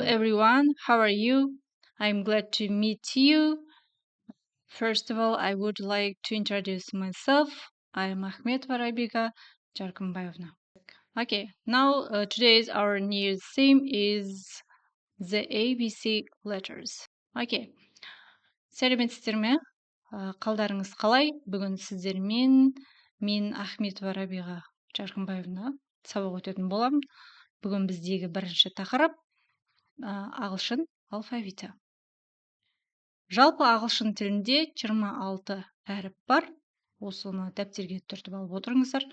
everyone, how are you? I'm glad to meet you. First of all, I would like to introduce myself. I am Ахметова Райбека Жаркымбаевна. Okay, now today's our new theme is the ABC letters. Okay, сәлеметсіздер ме? Қалдарыңыз қалай? Бүгін сіздермен мен Ахметова Райбека Жаркымбаевна сабақ өтетін боламын. Бүгін біздегі бірінші тақырып ағылшын алфавиті. Жалпы ағылшын тілінде 26 әріп бар. Осыны дәптерге түртіп алып отырыңыздар.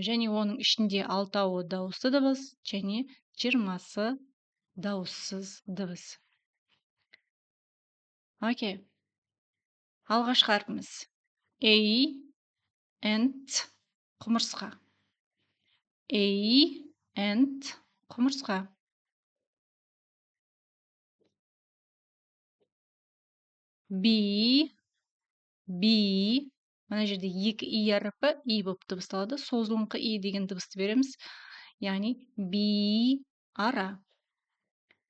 Және оның ішінде 6-ы дауысты дыбыс және 20-сы дауыссыз дыбыс. Окей. Алғашқы әрпіміз A and құмырсқа. A and құмырсқа. B, мына жерде екі и әріпі и болып дыбысталады. Созылыңқы и деген дыбысты береміз. Яғни би ара.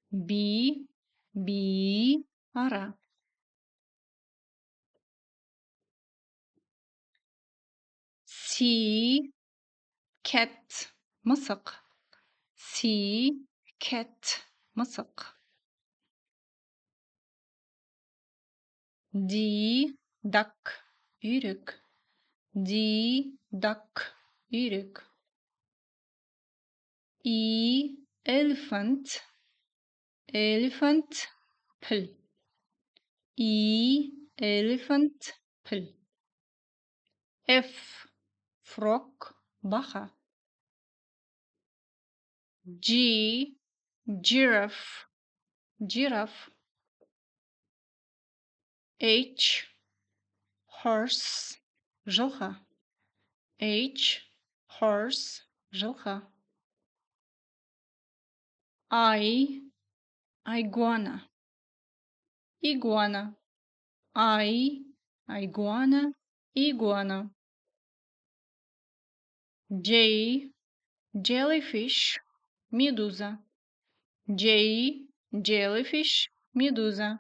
Би ара. Си кэт мысық. Си кэт мысық. Ди дак үйрек. Ди дак үйрек. И elephant піл. И elephant піл. F frog бақа. G giraffe. H horse жылқы. Horse жылқы. I iguana. Iguana. J jellyfish медуза. Jellyfish медуза.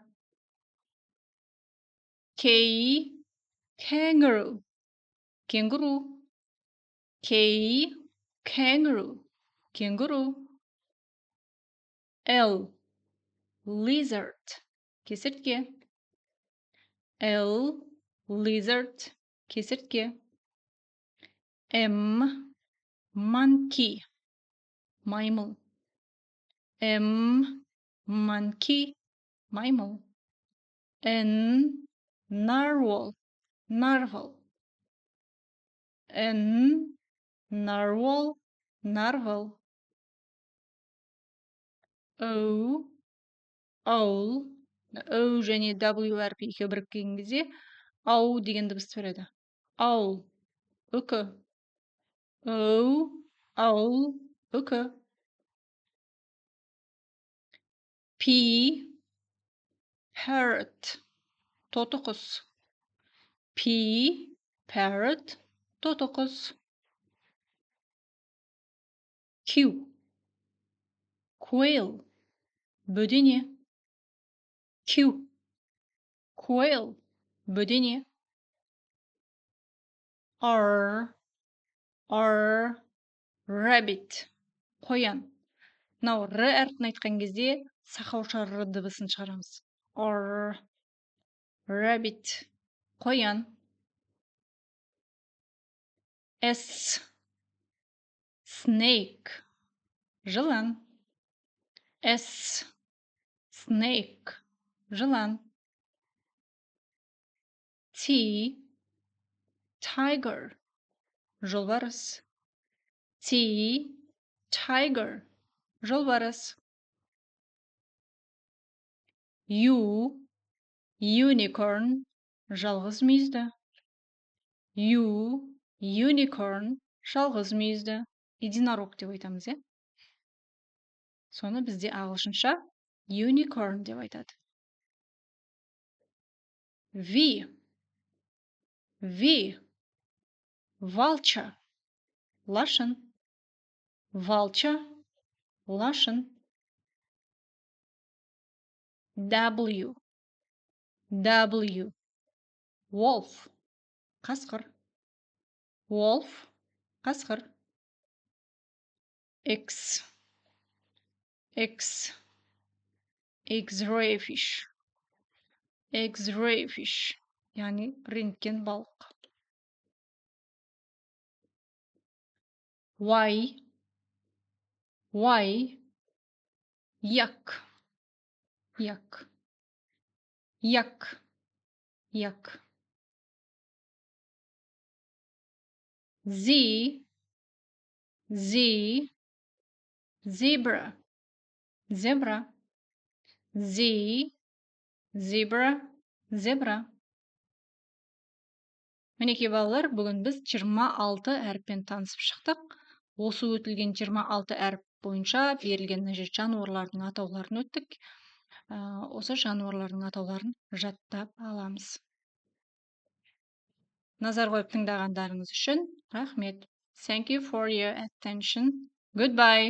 K kangaroo кенгуру. L lizard кесіртке. M monkey маймыл. N narwhal O owl. O және W әрпі екеуі біріккен кезде ау деген дыбысты береді. Owl үкі. Owl үкі. P parrot тоты құс. Q quail бөдене. R rabbit қоян. Мынау р әрпін айтқан кезде сақауша р дыбысын шығарамыз. R rabbit қоян. S snake жылан. T tiger жолбарыс. U unicorn жалғыз мүйізді. Единорог деп айтамыз, е? Соны бізде ағылшынша unicorn деп айтады. V vulture лашын. W. W. Wolf. Қасқыр. Wolf. Қасқыр. X. X. X-ray fish. X-ray fish. Yani röntgen balık. Y. Y. Yak. Yak. Yak. Yak. Z. Z. Zebra. Zebra. Z. Zebra. Zebra. Мінекей балалар, бүгін біз 26 әріппен танысып шықтық. Осы өтілген 26 әріп бойынша берілген жануарлардың атауларын өттік. Осы жануарлардың атауларын жаттап аламыз. Назар қойып тыңдағандарыңыз үшін рахмет. Thank you for your attention. Goodbye.